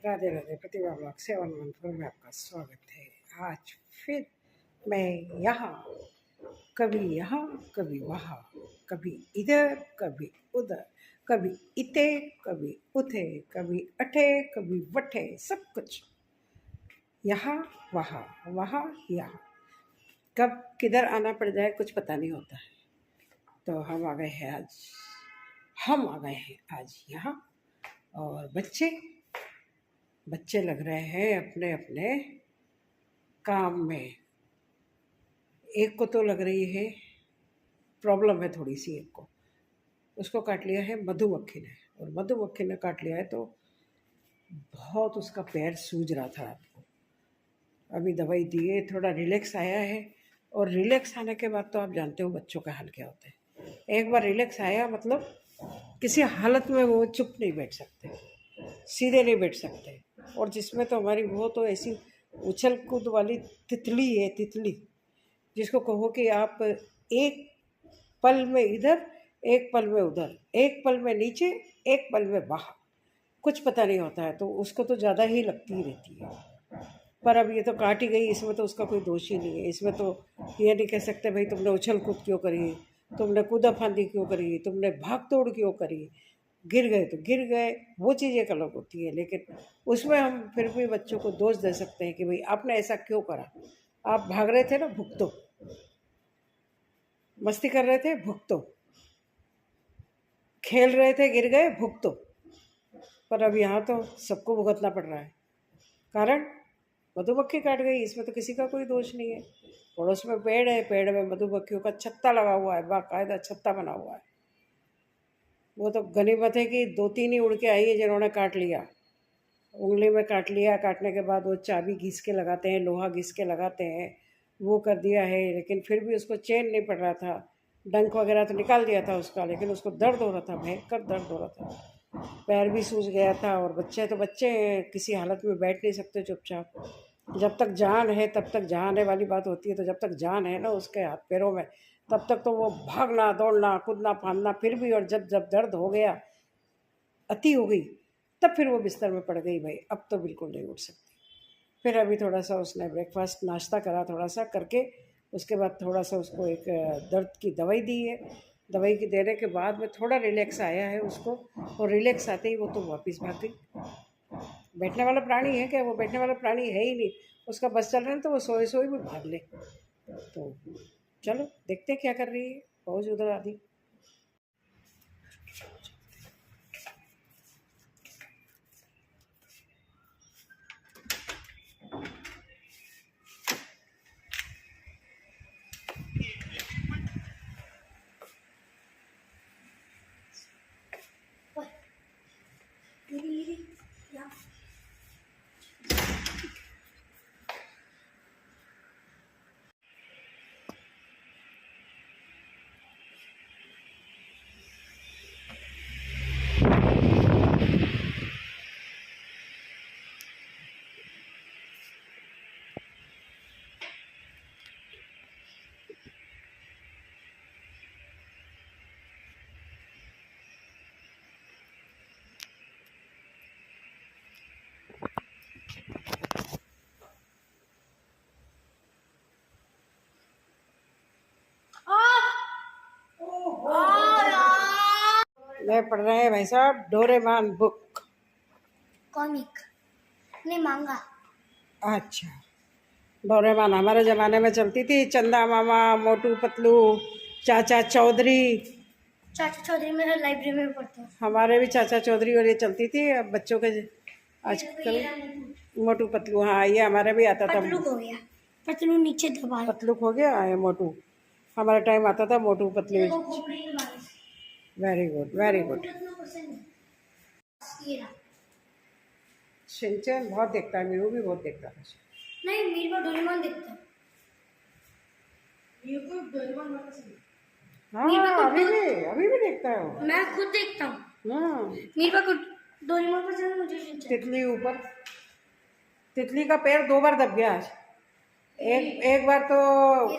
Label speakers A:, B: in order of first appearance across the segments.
A: राधे राधे। प्रतिभा blog 714 में आपका स्वागत है। आज फिर मैं यहाँ कभी वहाँ, कभी इधर कभी उधर, कभी इते कभी उथे, कभी अठे कभी वठे, सब कुछ यहाँ वहाँ यहाँ, कब किधर आना पड़ जाए कुछ पता नहीं होता है। तो हम आ गए हैं आज यहाँ। और बच्चे लग रहे हैं अपने अपने काम में। एक को तो लग रही है प्रॉब्लम है थोड़ी सी, एक को उसको काट लिया है मधुमक्खी ने, और मधुमक्खी ने काट लिया है तो बहुत उसका पैर सूज रहा था। आपको अभी दवाई दिए, थोड़ा रिलैक्स आया है। और रिलैक्स आने के बाद तो आप जानते हो बच्चों का हाल क्या होता है। एक बार रिलैक्स आया मतलब किसी हालत में वो चुप नहीं बैठ सकते, सीधे नहीं बैठ सकते। और जिसमें तो हमारी वो तो ऐसी उछल कूद वाली तितली है, तितली जिसको कहो कि आप एक पल में इधर, एक पल में उधर, एक पल में नीचे, एक पल में बाहर, कुछ पता नहीं होता है। तो उसको तो ज़्यादा ही लगती ही रहती है। पर अब ये तो काट ही गई, इसमें तो उसका कोई दोष ही नहीं है। इसमें तो ये नहीं कह सकते भाई तुमने उछल कूद क्यों करी, तुमने कूदा फांदी क्यों करी, तुमने भाग तोड़ क्यों करी, गिर गए तो गिर गए, वो चीज़ एक अलग होती है। लेकिन उसमें हम फिर भी बच्चों को दोष दे सकते हैं कि भाई आपने ऐसा क्यों करा। आप भाग रहे थे ना, भुगतो, मस्ती कर रहे थे, भुगतो, खेल रहे थे, गिर गए, भुगतो। पर अब यहाँ तो सबको भुगतना पड़ रहा है। कारण मधुमक्खी काट गई, इसमें तो किसी का कोई दोष नहीं है। पड़ोस में पेड़ है, पेड़ में मधुमक्खियों का छत्ता लगा हुआ है, बाकायदा छत्ता बना हुआ है। वो तो गनीमत है कि 2-3 ही उड़ के आई है जिन्होंने काट लिया, उंगली में काट लिया। काटने के बाद वो चाबी घिस के लगाते हैं, लोहा घिस के लगाते हैं, वो कर दिया है। लेकिन फिर भी उसको चैन नहीं पड़ रहा था। डंक वगैरह तो निकाल दिया था उसका, लेकिन उसको दर्द हो रहा था, भयंकर दर्द हो रहा था। पैर भी सूज गया था। और बच्चे तो बच्चे हैं, किसी हालत में बैठ नहीं सकते चुपचाप। जब तक जान है तब तक जहाँ आने वाली बात होती है। तो जब तक जान है ना उसके हाथ पैरों में, तब तक तो वो भागना, दौड़ना, कूदना, फांदना फिर भी। और जब दर्द हो गया, अति हो गई, तब फिर वो बिस्तर में पड़ गई। भाई अब तो बिल्कुल नहीं उठ सकती। फिर अभी थोड़ा सा उसने ब्रेकफास्ट नाश्ता करा, थोड़ा सा करके उसके बाद थोड़ा सा उसको एक दर्द की दवाई दी है। दवाई की देने के बाद में थोड़ा रिलैक्स आया है उसको। और रिलैक्स आते ही वो तो वापस भाग गई। बैठने वाला प्राणी है क्या? वो बैठने वाला प्राणी है ही नहीं। उसका बस चल रहा है तो वो सोए सोए भी भाग ले। तो चलो देखते क्या कर रही है। पहुँच उधर आदि मैं पढ़ रहे हैं भाई साहब डोरेमोन बुक।
B: कॉमिक नहीं, मांगा।
A: अच्छा, डोरेमोन हमारे ज़माने में चलती थी। चंदा मामा, मोटू पतलू, चाचा चौधरी।
B: चाचा चौधरी मेरे लाइब्रेरी में पढ़ता है।
A: हमारे भी चाचा चौधरी और ये चलती थी। अब बच्चों के आजकल मोटू पतलू, हाँ ये हमारे भी आता था।
B: पतलू हो गया, पतलू नीचे दबा,
A: पतलू हो गया, ये मोटू। हमारे टाइम आता था Motu Patlu. Very good, very good. Shinchan बहुत देखता है, मीरू भी बहुत देखता है।
B: नहीं, मेरे को डोरेमोन देखता है।
A: हाँ अभी भी देखता है वो।
B: मैं खुद देखता हूँ। मेरे को डोरेमोन पसंद है, मुझे शिनचैन।
A: तितली ऊपर, तितली का पैर 2 बार दब गया आज। एक बार तो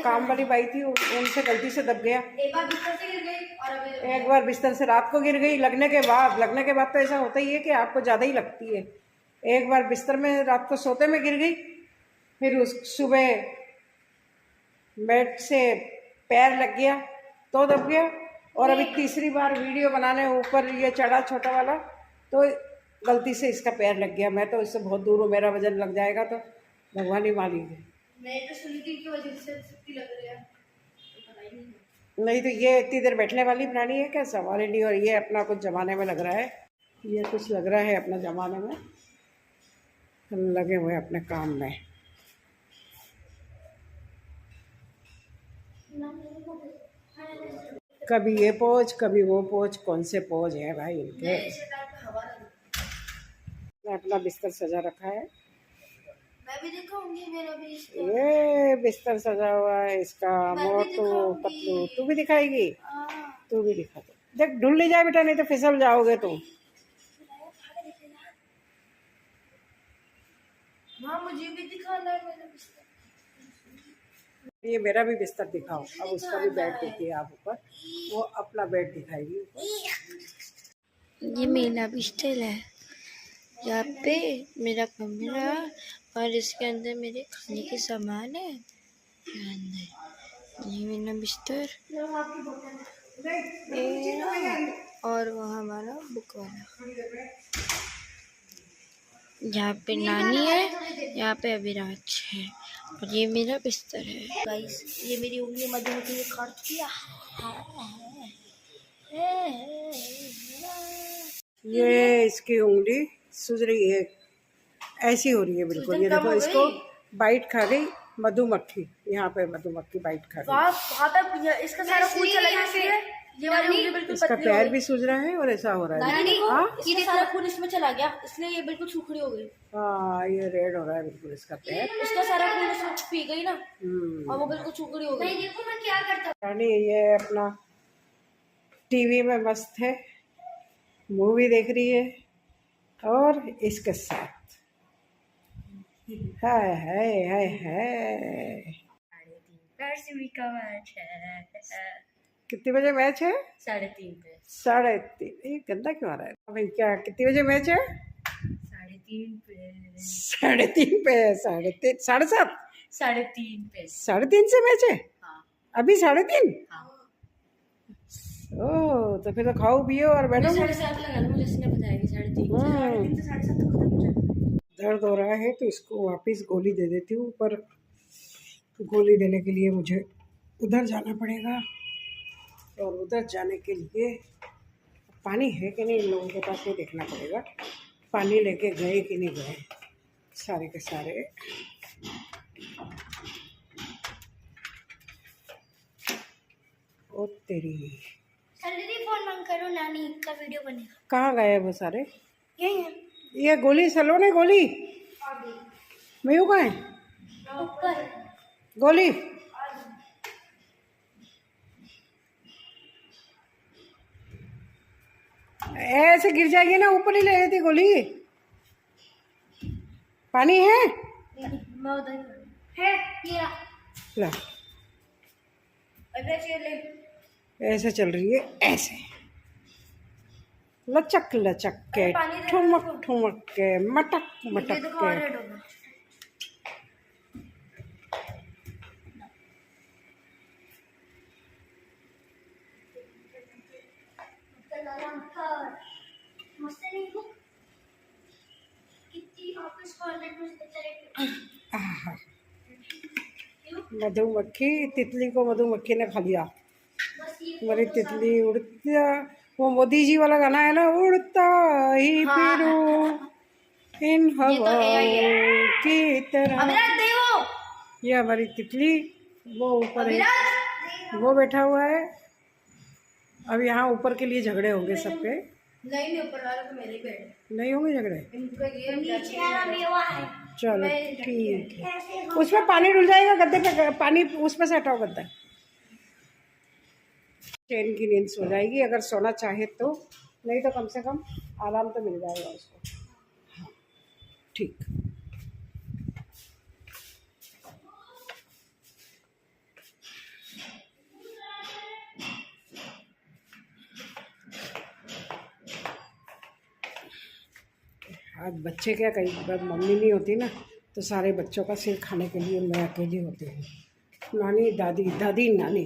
A: काम वाली बाई थी, उनसे गलती से दब गया।
B: एक बार बिस्तर से गिर गई और अभी
A: एक बार बिस्तर से रात को गिर गई। लगने के बाद तो ऐसा होता ही है कि आपको ज़्यादा ही लगती है। एक बार बिस्तर में रात को सोते में गिर गई, फिर उस सुबह बेड से पैर लग गया तो दब गया, और अभी तीसरी बार वीडियो बनाने ऊपर ये चढ़ा छोटा वाला तो गलती से इसका पैर लग गया। मैं तो इससे बहुत दूर हूँ, मेरा वजन लग जाएगा तो भगवान ही मालिक है।
B: मैं तो सुनी थी कि वजह से छुट्टी लग रही है, पता ही नहीं।
A: नहीं तो ये इतनी देर बैठने वाली प्राणी है क्या? सवाल ही नहीं। और ये अपना कुछ जमाने में लग रहा है, ये कुछ लग रहा है अपना जमाने में, लगे हुए अपने काम में। कभी ये पोज कभी वो पोज, कौन से पोज है भाई इनके। अपना बिस्तर सजा रखा है,
B: मैं भी दिखाऊंगी मेरा भी।
A: ये बिस्तर सजा हुआ है इसका, मोटू पतलू। तू भी दिखाएगी? तू भी दिखा दो। देख ढूंढ ले जाए बेटा, नहीं तो फिसल जाओगे तुम।
B: हाँ मुझे भी दिखाना है मेरा बिस्तर।
A: ये मेरा भी बिस्तर दिखाओ। अब उसका भी बेड देखिए आप ऊपर, वो अपना बेड दिखाएगी ऊपर।
B: ये मेरा बिस्तर है, यहाँ पे मेरा कमरा, और इसके अंदर मेरे खाने के सामान है। ये मेरा बिस्तर, और वो हमारा बुक वाला। यहाँ पे नानी है, यहाँ पे अभिराज है, और ये मेरा बिस्तर है। गाइस ये मेरी उंगली मधुमक्खी ने काट दिया।
A: ये इसकी उंगली सूज रही है, ऐसी हो रही है बिल्कुल। ये देखो, इसको बाइट खा गई मधुमक्खी। यहाँ पे मधुमक्खी बाइट खा गई।
B: इसका सारा खून चला गया, इसलिए ये वाली उंगली बिल्कुल
A: इसका पैर भी सूज रहा है और ऐसा हो रहा है। हाँ,
B: ये सारा खून इसमें चला गया, इसलिए ये बिल्कुल सूखड़ी हो गई।
A: हाँ, ये रेड हो रहा है बिल्कुल इसका पैर।
B: इसका सारा खून इसमें पी गई ना, और वो बिल्कुल सूखड़ी हो गई। देखो मैं क्या करता
A: रानी ये अपना टीवी में मस्त है, मूवी देख रही है, और इसके साथ हाय हाय हाय हाय।
B: का मैच है।
A: कितने बजे मैच है?
B: 3:30 पे।
A: 3:30? ये गंदा क्यों आ रहा है भाई? क्या कितने बजे मैच है?
B: 3:30 पे।
A: 3:30 पे? 3:30? 7:30?
B: 3:30 पे।
A: 3:30 से मैच है?
B: हाँ।
A: अभी 3:30?
B: हाँ।
A: ओह, तो फिर तो खाओ पियो और बैठो।
B: 7:30 लगा लो, मुझे इसने बताया कि 3:30 से 7:30 तक खत्म हो जाए।
A: दर्द हो रहा है तो इसको वापस गोली दे देती हूँ, पर गोली देने के लिए मुझे उधर जाना पड़ेगा, और उधर जाने के लिए पानी है कि नहीं इन लोगों के पास, ये देखना पड़ेगा। पानी लेके गए कि नहीं गए सारे के सारे। ओ तेरी,
B: जल्दी फोन बंद करो, नानी का वीडियो बनेगा।
A: कहाँ गए वो सारे?
B: यही है।
A: ये गोली सलोने गोली मयू कहाँ है?
B: ऊपर
A: गोली ऐसे गिर जाएगी ना, ऊपर ही ले रही थी गोली। पानी है?
B: मैं उधर है ये
A: ला, ऐसे चल रही है, ऐसे लचक लचक के, ठुमक ठुमक के, मटक मटक के। मधुमक्खी, तितली को मधुमक्खी ने खा लिया। मेरी तितली उड़ता, वो मोदी जी वाला गाना है ना, उड़ता ही फिरूं इन हवाओं की तरह। ये हमारी तितली, वो ऊपर है, वो बैठा हुआ है। अब यहाँ ऊपर के लिए झगड़े होंगे सबके।
B: नहीं ऊपर वाला तो मेरे ही बेड
A: नहीं होंगे झगड़े?
B: है।
A: चलो ठीक है। उसमें पानी डुल जाएगा गद्दे पे, पानी उसमें से हटाओ गद्दा। चैन की नींद सो जाएगी अगर सोना चाहे तो, नहीं तो कम से कम आराम तो मिल जाएगा उसको। हाँ ठीक। हाथ अब बच्चे क्या, कई बार मम्मी नहीं होती ना तो सारे बच्चों का सिर खाने के लिए मैं अकेली होती हूँ। नानी दादी, दादी नानी,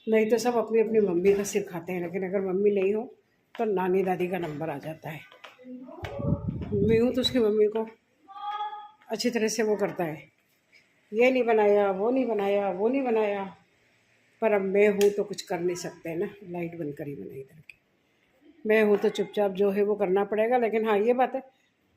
A: नहीं तो सब अपनी अपनी मम्मी का सिर खाते हैं, लेकिन अगर मम्मी नहीं हो तो नानी दादी का नंबर आ जाता है। मैं हूँ तो उसकी मम्मी को अच्छी तरह से वो करता है, ये नहीं बनाया, वो नहीं बनाया, वो नहीं बनाया। पर अब मैं हूँ तो कुछ कर नहीं सकते ना। लाइट बंद करी मैंने इधर की। मैं हूँ तो चुपचाप जो है वो करना पड़ेगा। लेकिन हाँ ये बात है,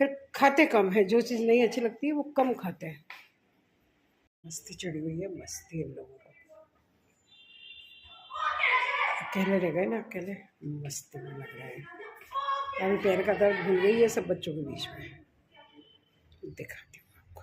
A: फिर खाते कम है, जो चीज़ नहीं अच्छी लगती है वो कम खाते हैं। मस्ती चढ़ी हुई है, मस्ती इन लोगों को। अकेले रह गए ना, अकेले मस्ती में लग रहे हैं। अभी पैर का दर्द भूल गई है सब बच्चों के बीच में। दिखाती हूँ आपको।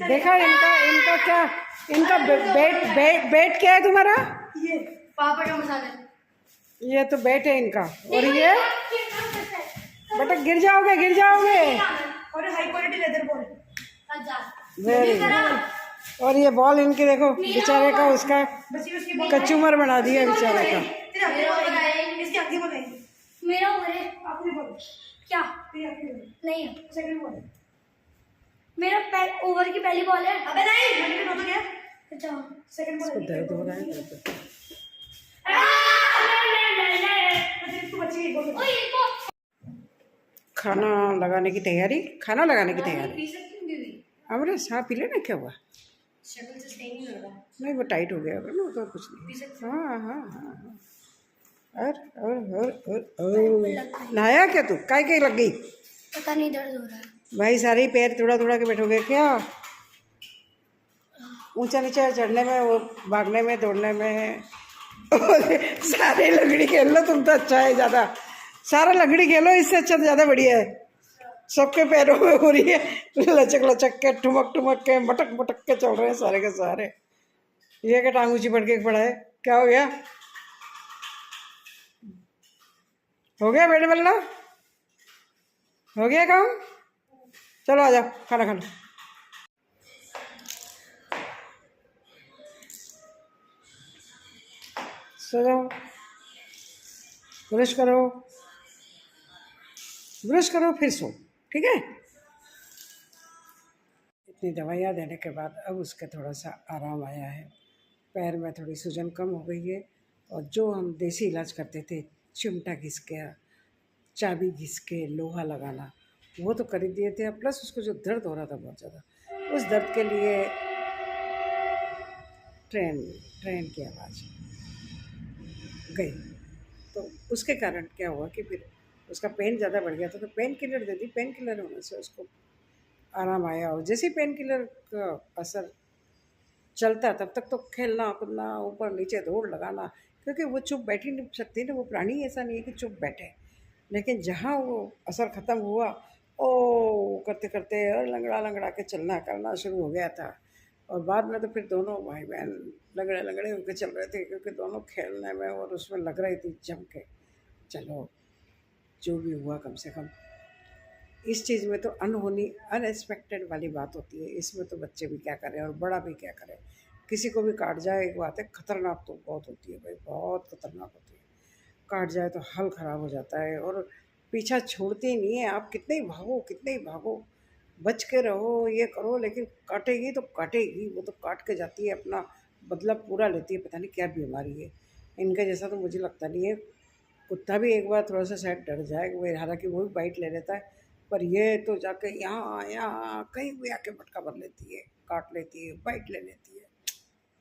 A: देखा इनका क्या, इनका बेट क्या है तुम्हारा?
B: ये पापा का मसाला,
A: ये तो बेट है इनका। और ये बेटा गिर जाओगे, गिर जाओगे।
B: और high quality leather ball.
A: Very good. और ये बॉल इनके देखो, बेचारे का उसका कचूमर बना दिया बेचारे का।
B: मेरा क्या नहीं है, सेकंड बॉल मेरा ओवर की पहली बॉल है। अबे नहीं, मैंने तो क्या? अच्छा सेकंड बॉल।
A: दर्द हो रहा है। खाना लगाने की तैयारी, खाना लगाने की तैयारी। अमरेश हाँ पी लेना, क्या हुआ? नहीं वो टाइट हो गया होगा ना, तो कुछ नहीं। हाँ हाँ हाँ। और नहाया क्या तू? काय काय लग गई?
B: पता नहीं, दर्द हो रहा है
A: भाई। सारे पैर थोड़ा थोड़ा के बैठोगे क्या? ऊंचा नीचा चढ़ने में, वो भागने में, दौड़ने में। सारे लंगड़ी खेल लो तुम तो, अच्छा है ज़्यादा। सारा लंगड़ी खेलो, इससे अच्छा तो ज़्यादा बढ़िया है। सबके पैरों में हो रही है लचक लचक के, ठुमक ठुमक के, मटक मटक के चल रहे हैं सारे के सारे। ये क्या टांग ऊंची पड़ के पड़ा है? क्या हो गया? हो गया बैठ बल्ला? हो गया काम? चलो आ जाओ खाना खाना। सो जाओ, ब्रश करो, ब्रश करो फिर सो, ठीक है? इतनी दवाइयाँ देने के बाद अब उसका थोड़ा सा आराम आया है। पैर में थोड़ी सूजन कम हो गई है। और जो हम देसी इलाज करते थे, चिमटा घिस के, चाबी घिस के, लोहा लगाना, वो तो कर ही दिए थे। प्लस उसको जो दर्द हो रहा था बहुत ज़्यादा, उस दर्द के लिए ट्रेन की आवाज़ गई। तो उसके कारण क्या हुआ कि फिर उसका पेन ज़्यादा बढ़ गया था, तो पेन किलर दे दी। पेन किलर होने से उसको आराम आया। और जैसे पेन किलर का असर चलता, तब तक तो खेलना कूदना, ऊपर नीचे दौड़ लगाना, क्योंकि वो चुप बैठ ही नहीं सकती ना। वो प्राणी ऐसा नहीं है कि चुप बैठे। लेकिन जहाँ वो असर ख़त्म हुआ, ओ करते करते और लंगड़ा लंगड़ा के चलना करना शुरू हो गया था। और बाद में तो फिर दोनों भाई बहन लंगड़े लंगड़े होकर चल रहे थे, क्योंकि दोनों खेलने में और उसमें लग रही थी जम के। चलो जो भी हुआ, कम से कम इस चीज़ में तो अनहोनी, अनएक्सपेक्टेड वाली बात होती है। इसमें तो बच्चे भी क्या करें और बड़ा भी क्या करे। किसी को भी काट जाए, एक बात है, खतरनाक तो बहुत होती है भाई, बहुत खतरनाक होती है। काट जाए तो हाल ख़राब हो जाता है, और पीछा छोड़ती ही नहीं है। आप कितने ही भागो, कितने ही भागो, बच के रहो, ये करो, लेकिन काटेगी तो काटेगी। वो तो काट के जाती है, अपना बदला पूरा लेती है। पता नहीं क्या बीमारी है इनका, जैसा तो मुझे लगता नहीं है। कुत्ता भी एक बार थोड़ा सा शायद डर जाए, वो हालांकि वो भी बाइट ले लेता है, पर ये तो जाके यहाँ यहाँ कहीं भी आके मटका भर लेती है, काट लेती है, बाइट ले लेती है।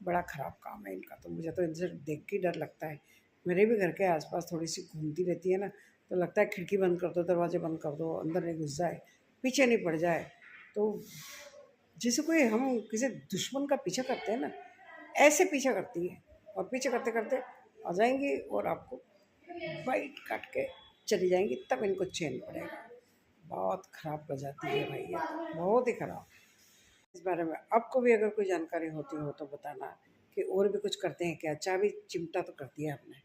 A: बड़ा ख़राब काम है इनका। तो मुझे तो इनसे देख के डर लगता है। मेरे भी घर के आसपास थोड़ी सी घूमती रहती है ना, तो लगता है खिड़की बंद कर दो, दरवाजे बंद कर दो, अंदर नहीं घुस जाए, पीछे नहीं पड़ जाए। तो जैसे कोई हम किसी दुश्मन का पीछा करते हैं ना, ऐसे पीछा करती है। और पीछे करते करते आ जाएंगी और आपको बाइट काट के चली जाएंगी, तब इनको चैन पड़ेगा। बहुत ख़राब प्रजाति है भाई, ये तो बहुत ही ख़राब। इस बारे में आपको भी अगर कोई जानकारी होती हो तो बताना कि और भी कुछ करते हैं क्या। चाबी चिमटा तो कर दिया आपने,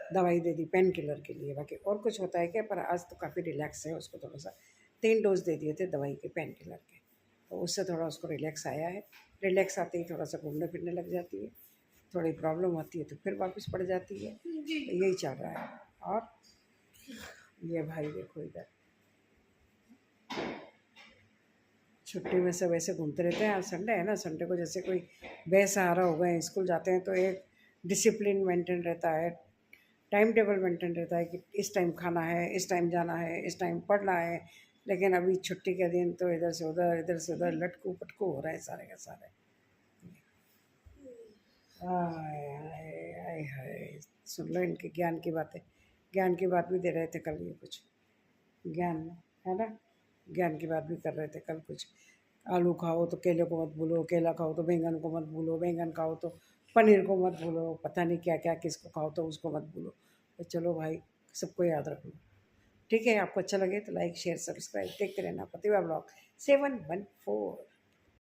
A: दवाई दे दी पेन किलर के लिए, बाकी और कुछ होता है क्या। पर आज तो काफ़ी रिलैक्स है, उसको थोड़ा सा 3 डोज दे दिए थे दवाई के पेन किलर के, तो उससे थोड़ा उसको रिलैक्स आया है। रिलैक्स आते ही थोड़ा सा घूमने फिरने लग जाती है, थोड़ी प्रॉब्लम होती है तो फिर वापस पड़ जाती है, तो यही चल रहा है। और ये भाई देखो इधर छुट्टी में सब ऐसे घूमते रहते हैं। आज संडे है ना, संडे को जैसे कोई बेसहारा हो गए, स्कूल जाते हैं तो एक डिसिप्लिन मेंटेन रहता है, टाइम टेबल मेंटेन रहता है कि इस टाइम खाना है, इस टाइम जाना है, इस टाइम पढ़ना है। लेकिन अभी छुट्टी के दिन तो इधर से उधर लटकू पटकू हो रहे हैं सारे के सारे। आय हाय आय हाय, सुन लो इनके ज्ञान की बातें। ज्ञान की बात भी दे रहे थे कल, ये कुछ ज्ञान है ना, ज्ञान की बात भी कर रहे थे कल कुछ। आलू खाओ तो केले को मत भूलो, केला खाओ तो बैंगन को मत भूलो, बैंगन खाओ तो पनीर को मत भूलो, पता नहीं क्या क्या किसको खाओ तो उसको मत भूलो। तो चलो भाई, सबको याद रखो। ठीक है, आपको अच्छा लगे तो लाइक शेयर सब्सक्राइब देखते रहना प्रतिभा ब्लॉग 714।